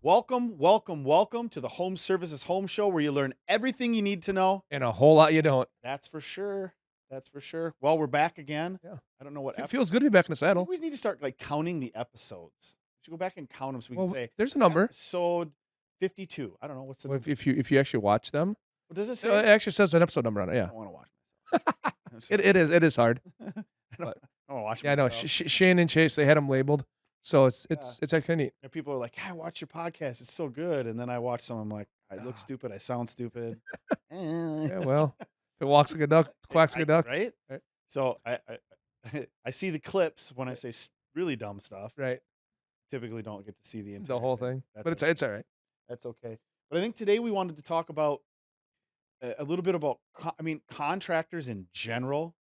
Welcome, welcome, welcome to the Home Services Home Show where you learn everything you need to know. And a whole lot you don't. That's for sure. That's for sure. Well, we're back again. Yeah. I don't know what It feels good to be back in the I think saddle. we need to start like counting the episodes. We should go back and count them so we can Well, say there's a number. episode 52. I don't know what's the Well, number. if you actually watch them, What does it it say? actually says an episode number on it. I Yeah. don't want to watch myself. I'm It is hard. sorry. I don't But want to watch yeah, I know. myself. Shane and Chase, they had them labeled, so it's Yeah. it's actually neat. And people are like, "Yeah, I watch your podcast. It's so good." And then I watch some. I'm like, I look Ah, stupid. I sound stupid. yeah, well, if it walks like a duck, quacks like a duck. Right? Right. So I see the clips when I say really dumb stuff. Right. Typically, don't get to see the The entire whole thing. thing. That's But it's okay. it's all right. That's okay. But I think today we wanted to talk about a little bit about. Contractors in general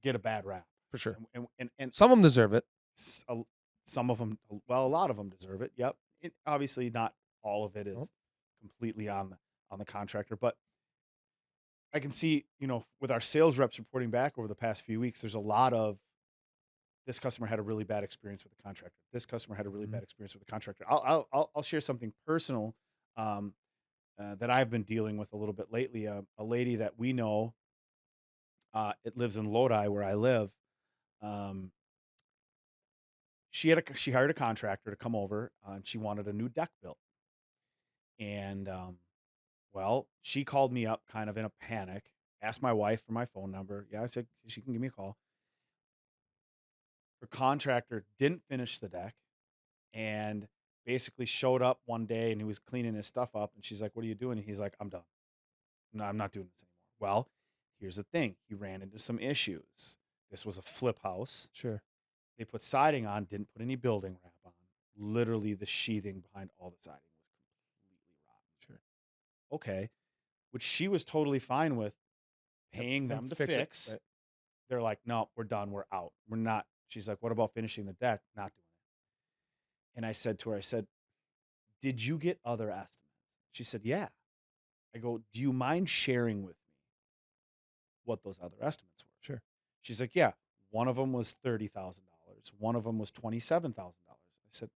get a bad rap, For sure. and Some of them deserve it. s- a- some of them, well, a lot of them deserve it. Yep. Obviously, not all of it Nope. is completely on the contractor, but I can see, with our sales reps reporting back over the past few weeks, there's a lot of this customer had a really bad experience with the contractor. This customer had a really Mhm. bad experience with the contractor. I'll share something personal um, that I've been dealing with a little bit lately. A lady that we know, it lives in Lodi where I live. Um, she hired a contractor to come over, and she wanted a new deck built. And well, she called me up kind of in a panic, asked my wife for my phone number. Yeah, I said she can give me a call. Her contractor didn't finish the deck and basically showed up one day and he was cleaning his stuff up. And she's like, "What are you doing?" And he's like, "I'm done. No, I'm not doing this anymore." Well, here's the thing, he ran into some issues. This was a flip house. Sure. They put siding on, didn't put any building wrap on. Literally, the sheathing behind all the siding was completely rotten. Sure. Okay, which she was totally fine with Yep. paying Come them to fix it. fix. Right. They're like, "No, we're done. We're out. We're not." She's like, "What about finishing the deck?" Not doing it. And I said to her, I said, "Did you get other estimates?" She said, "Yeah." I go, "Do you mind sharing with me what those other estimates were?" Sure. She's like, "Yeah. One of them was $30,000. One of them was $27,000." I said,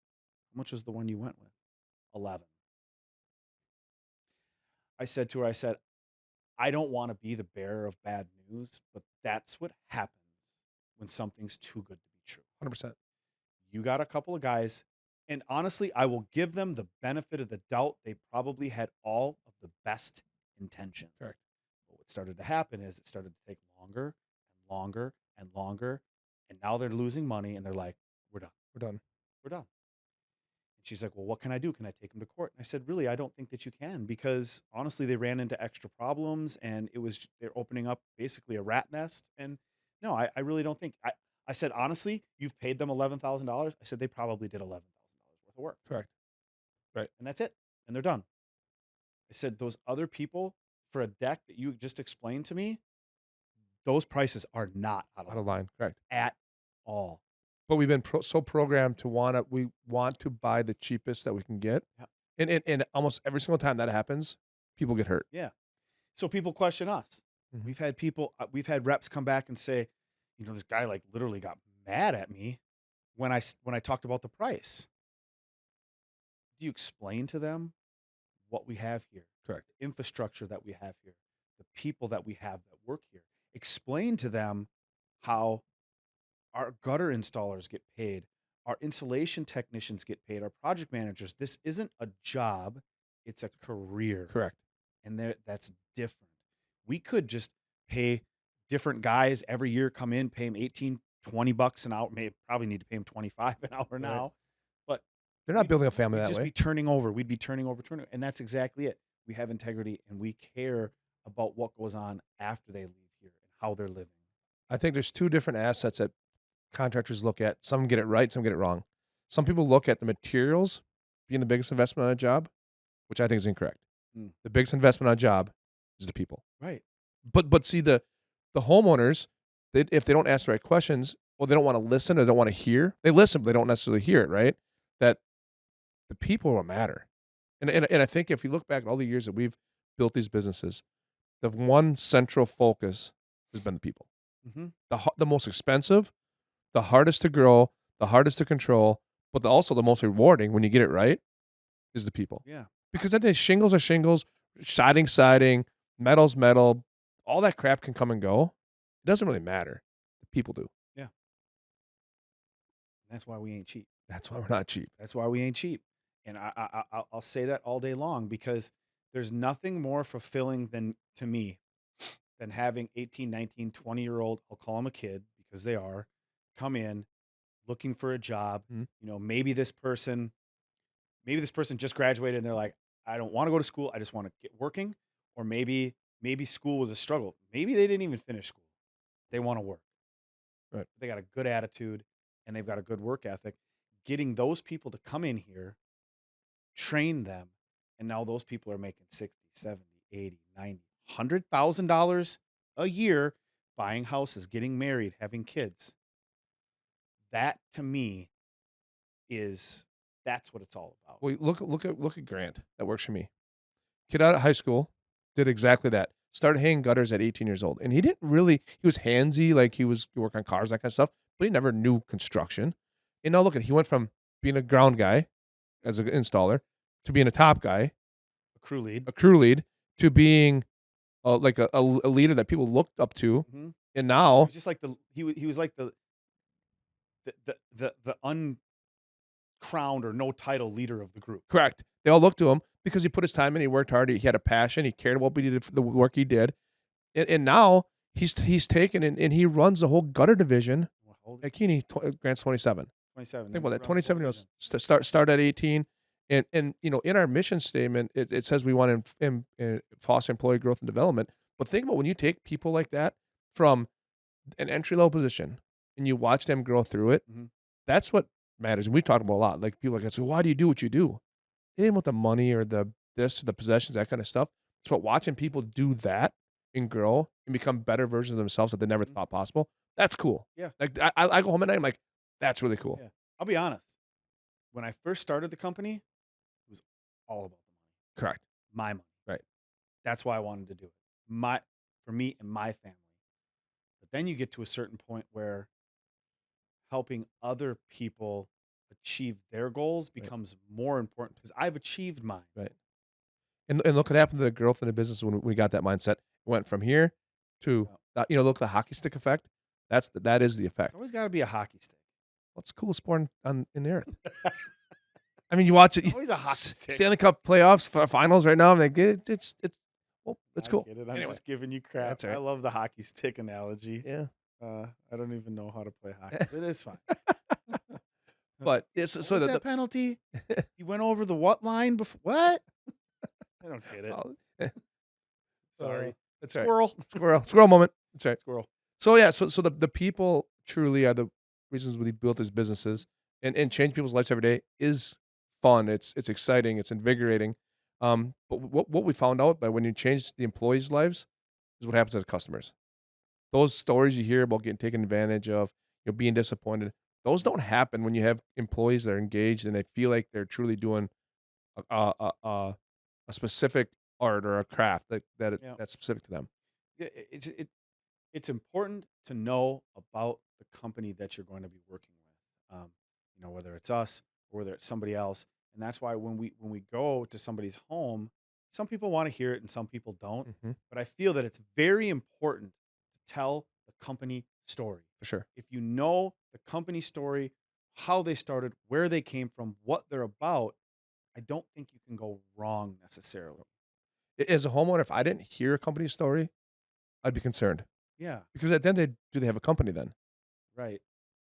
"How much was the one you went with?" 11. I said to her, I said, "I don't want to be the bearer of bad news, but that's what happens when something's too good to be true. 100%. You got a couple of guys, and honestly, I will give them the benefit of the doubt. They probably had all of the best intentions. Correct. But what started to happen is it started to take longer and longer and longer. And now they're losing money and they're like, we're done. We're done. We're done." And she's like, "Well, what can I do? Can I take them to court?" And I said, "Really, I don't think that you can because honestly, they ran into extra problems and they're opening up basically a rat nest. And no, I really don't think I said, honestly, you've paid them $11,000. I said, they probably did $11,000 worth of work Correct. Right. and that's it. And they're done. I said, those other people for a deck that you just explained to me, those prices are not out of Out of line line. Correct. at all. But we've been so programmed to we want to buy the cheapest that we can get, Yeah. and almost every single time that happens, people get hurt. Yeah. So people question us. Mhm. We've had reps come back and say, this guy like literally got mad at me when I talked about the price. Do you explain to them what we have here, Correct. the infrastructure that we have here, the people that we have that work here? Explain to them how our gutter installers get paid, our insulation technicians get paid, our project managers. This isn't a job, it's a career. Correct. And that's different. We could just pay different guys every year, come in, pay them 18, $20 an hour. Probably need to pay them 25 an hour Right. now, but They're not building a family we'd that just way. be turning over. We'd be turning over. And that's exactly it. We have integrity and we care about what goes on after they leave here and how they're living. I think there's two different assets that contractors look at. Some get it right, some get it wrong. Some people look at the materials being the biggest investment on a job, which I think is incorrect. Mm. The biggest investment on a job is the people. Right. But see the homeowners, if they don't ask the right questions, well, they don't want to listen or they don't want to hear. They listen, but they don't necessarily hear it, right? That the people will matter. And I think if you look back at all the years that we've built these businesses, the one central focus has been the people. Mm-hmm. The most expensive, the hardest to grow, the hardest to control, but also the most rewarding when you get it right is the people. Yeah. Because at the shingles are shingles, siding, metal's metal, all that crap can come and go. It doesn't really matter. The people do. Yeah. That's why we ain't cheap. That's why we're not cheap. That's why we ain't cheap. And I'll say that all day long because there's nothing more fulfilling than to me than having 18, 19, 20-year-old, I'll call them a kid because they are, come in looking for a job. Mhm. You know, maybe this person just graduated and they're like, I don't want to go to school. I just want to get working. Or maybe school was a struggle. Maybe they didn't even finish school. They want to work. Right. They got a good attitude and they've got a good work ethic. Getting those people to come in here, train them, and now those people are making 60, 70, 80, 90, $100,000 a year buying houses, getting married, having kids. That to me is that's what it's all about. Well, look at Grant that works for me. Kid out of high school, did exactly that. Started hanging gutters at 18 years old, and he was handsy, like he was working on cars, that kind of stuff, but he never knew construction. And now look at he went from being a ground guy as an installer to being a top guy, A crew lead. a crew lead, to being like a leader that people looked up to, Mhm. and He now was just like he was like the uncrowned or no title leader of the group. correct. They all looked to him because he put his time in, he worked hard, he had a passion, he cared what he did for the work he did, and now he's taken and he runs the whole gutter division Well, holy at Keeney. Grant's 27. 27. Think Yeah, about he that. runs the whole 27-year-olds division. start at 18, and in our mission statement, it says we want to foster employee growth and development. But think about when you take people like that from an entry level position and you watch them grow through it. Mhm. That's what matters. And we talk about a lot. Like people like, so why do you do what you do? It ain't about the money or the this or the possessions, that kind of stuff. It's about watching people do that and grow and become better versions of themselves that they never Mhm. thought possible. That's cool. Yeah. Like I go home at night, I'm like, that's really cool. Yeah. I'll be honest. When I first started the company, it was all about the money. Correct. My money. Right. That's why I wanted to do it. My for me and my family. But then you get to a certain point where helping other people achieve their goals Right. becomes more important because I've achieved mine. Right. And look what happened to the growth in the business when we got that mindset. It went from here to Yeah. look at the hockey stick effect. That is the It's effect. always got to be a hockey stick. What's the coolest sport in the earth? I mean, you watch it. Always a hockey stick. Stanley Cup playoffs, finals right now. I'm like, it's I cool. get it. I'm Anyway, just giving you crap. that's all I right. love the hockey stick analogy. Yeah. I don't even know how to play hockey, but it's fine. But it's What so was that that penalty? He went over the what line before? What? I don't get it. Sorry. that's right. Squirrel. Squirrel moment. That's right. Squirrel. So yeah, so the people truly are the reasons we built these businesses, and change people's lives every day is fun. It's exciting. It's invigorating. But what we found out by when you change the employees' lives is what happens to the customers. Those stories you hear about getting taken advantage of, being disappointed, those don't happen when you have employees that are engaged and they feel like they're truly doing a specific art or a craft Yeah. that's specific to them. Yeah, it's important to know about the company that you're going to be working with. Whether it's us or whether it's somebody else. And that's why when we go to somebody's home, some people want to hear it and some people don't. Hmm. But I feel that it's very important to tell the company story. For sure. If you know the company story, how they started, where they came from, what they're about, I don't think you can go wrong necessarily. As a homeowner, if I didn't hear a company story, I'd be concerned Yeah, because at the end, do they have a company then? right.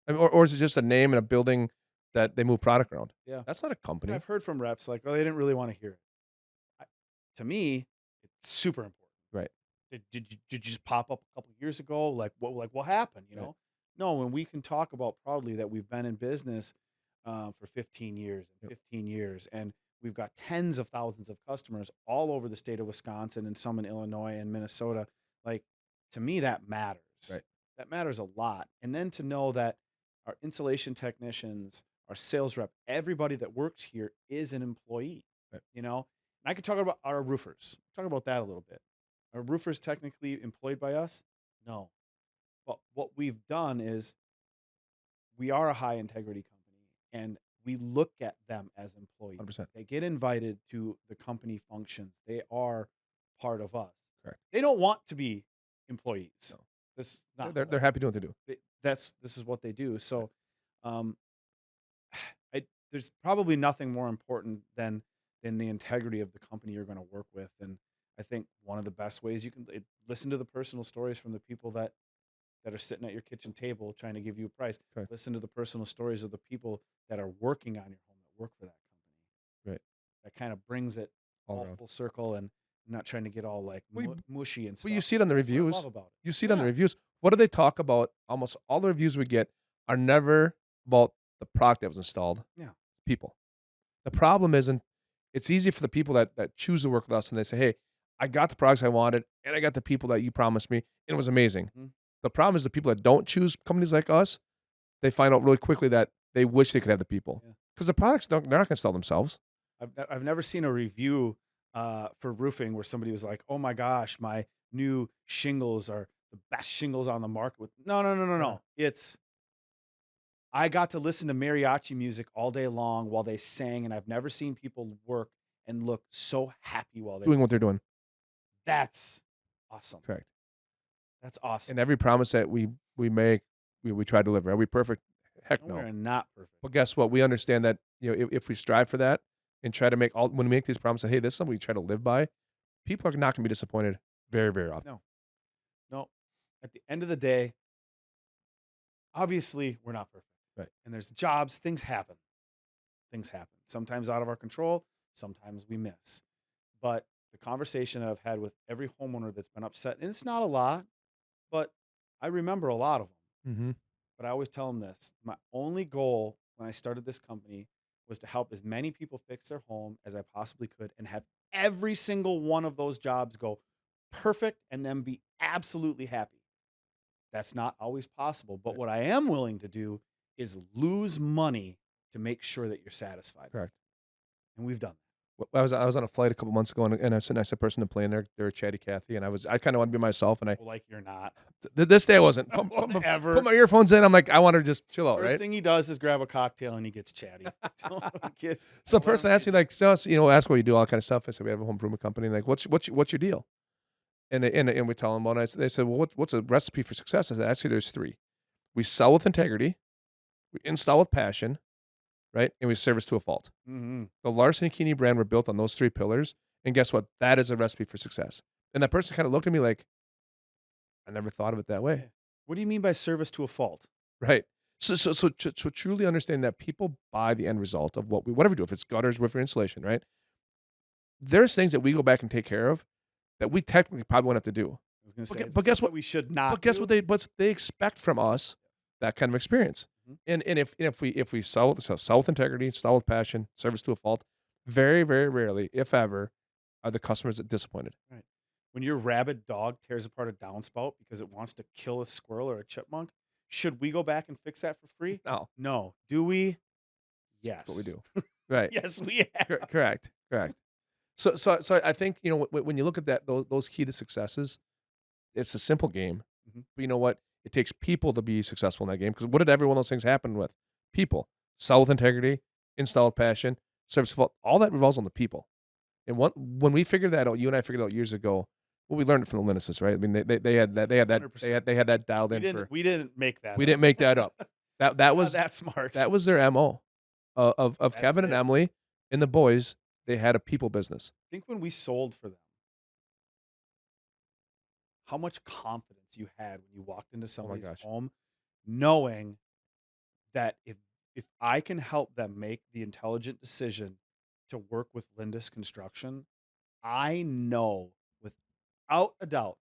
I mean, or is it just a name and a building that they move product around? Yeah. That's not a And company. I've heard from reps like, oh, they didn't really want to hear it. I, to me, it's super important. Right. Did you just pop up a couple years ago? What happened? Right. No. When we can talk about proudly that we've been in business for 15 years and Yep. 15 years, and we've got tens of thousands of customers all over the state of Wisconsin and some in Illinois and Minnesota. Like to me, that matters. Right. That matters a lot. And then to know that our insulation technicians, our sales rep, everybody that works here is an employee. Right. And I could talk about our roofers. Talk about that a little bit. Are roofers technically employed by us? No. But what we've done is we are a high integrity company. And we look at them as employees. 100%. They get invited to the company functions. They are part of us. Correct. They don't want to be employees. No. This is not They're how they're that happy doing what they do. this is what they do. Right. So, um, there's probably nothing more important than the integrity of the company you're going to work with. And I think one of the best ways you can listen to the personal stories from the people that are sitting at your kitchen table trying to give you a price. Correct. Listen to the personal stories of the people that are working on your home that work for that company. Right. That kind of brings it All all around. full circle, and I'm not trying to get all like Well, you mushy and well, you stuff. see it on the That's what I love reviews. about You see it. it on the Yeah. reviews. What do they talk about? Almost all the reviews we get are never about the product that was installed. Yeah. People. The problem isn't it's easy for the people that choose to work with us and they say, "Hey, I got the products I wanted and I got the people that you promised me, and it was amazing." Mhm. The problem is the people that don't choose companies like us, they find out really quickly that they wish they could have the people. Yeah. Because the products don't they're not gonna sell themselves. I've never seen a review for roofing where somebody was like, "Oh my gosh, my new shingles are the best shingles on the market." With no, no, no, no, Yeah. no. It's I got to listen to mariachi music all day long while they sang, and I've never seen people work and look so happy while they Doing work. what they're doing. That's awesome. Correct. That's awesome. And every promise that we make, we try to deliver. Are we perfect? Heck And no. we're not perfect. But guess what? We understand that, if we strive for that and try to make all when we make these promises, hey, this is something we try to live by, people are not gonna be disappointed very, very often. No, no. At the end of the day, obviously, we're not perfect. Right. And there's jobs, things happen. Things happen. Sometimes out of our control, sometimes we miss. But the conversation that I've had with every homeowner that's been upset, and it's not a lot, but I remember a lot of them. Mhm. But I always tell them this: my only goal when I started this company was to help as many people fix their home as I possibly could and have every single one of those jobs go perfect and then be absolutely happy. That's not always possible. But Right. what I am willing to do is lose money to make sure that you're satisfied. Correct. And we've done that. I was on a flight a couple months ago, and I was sitting next to a person to plane there. They were chatty Cathy, and I kinda wanted to be myself, and Well, like you're not. this day I wasn't. Put Whatever. my earphones in, I'm like, I wanna just chill out, First right? thing he does is grab a cocktail and he gets chatty. So a person asked me, like, so, ask what you do, all that kind of stuff. I said, "We have a home improvement company." Like, "What's your deal?" And we tell them about it. They said, "Well, what's a recipe for success?" I said, "Actually, there's 3. We sell with integrity, we install with passion, right? And we service to a fault." Hmm. The Larson and Keeney brand were built on those 3 pillars, and guess what? That is a recipe for success. And that person kinda looked at me like, "I never thought of it that way." Yeah. What do you mean by service to a fault? Right. So truly understand that people buy the end result of whatever we do, if it's gutters, roof, or insulation, right? There's things that we go back and take care of that we technically probably won't have to do. I was going to But say, gue but stuff guess that what? we should But not guess do. what they expect from us? That kind of experience. Mhm. And if we sell with integrity, sell with passion, service to a fault, very, very rarely, if ever, are the customers disappointed. Right. When your rabid dog tears apart a downspout because it wants to kill a squirrel or a chipmunk, should we go back and fix that for free? No, No. Do we? that's what we Yes. do. Right. Yes, we have. Correct. Correct. So I think, when you look at those key to successes, it's a simple game. Mhm. But you know what? It takes people to be successful in that game. Because what did every one of those things happen with? People. Sell with integrity, install with passion, service with all that revolves on the people. And when we figured that out, you and I figured out years ago. Well, we learned it from the Linnuses, right? I mean, they had that 100%. they had that dialed We in didn't for. we didn't make that We up. didn't make that up. That Not was that smart. that was their mo. Of That's Kevin and it. Emily and the boys. They had a people business. I think when we sold for them, how much confidence you had when you walked into Oh my somebody's gosh. home knowing that if I can help them make the intelligent decision to work with Lindus Construction, I know without a doubt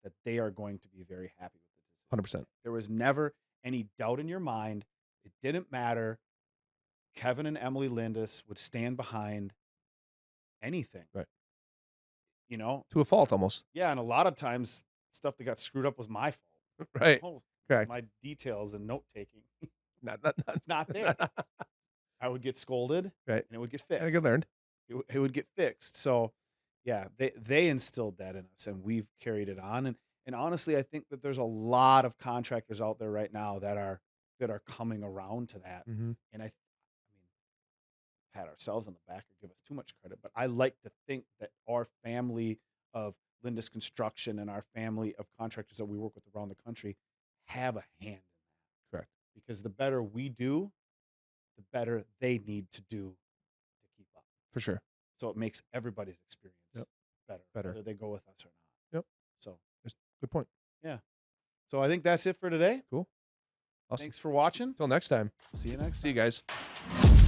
that they are going to be very happy with the decision. 100%. There was never any doubt in your mind. It didn't matter. Kevin and Emily Lindus would stand behind anything, Right. you know? To a fault almost. Yeah, and a lot of times stuff that got screwed up was my fault. Right. Oh, Correct. my details and note taking. Not It's not there. I would get scolded right. and it would get And I fixed. learned. It would get fixed. So, yeah, they instilled that in us, and we've carried it on. And honestly, I think that there's a lot of contractors out there right now that are coming around to that. Mhm. And I mean, pat ourselves on the back or give us too much credit, but I like to think that our family of Lindis Construction and our family of contractors that we work with around the country have a hand in that. Correct. Because the better we do, the better they need to do to keep up. For sure. So it makes everybody's experience Yep. better, Better. whether they go with us or not. Yep. So Good point. yeah. So I think that's it for today. Cool. Awesome. Thanks for watching. Until next time. See you next See you time. guys.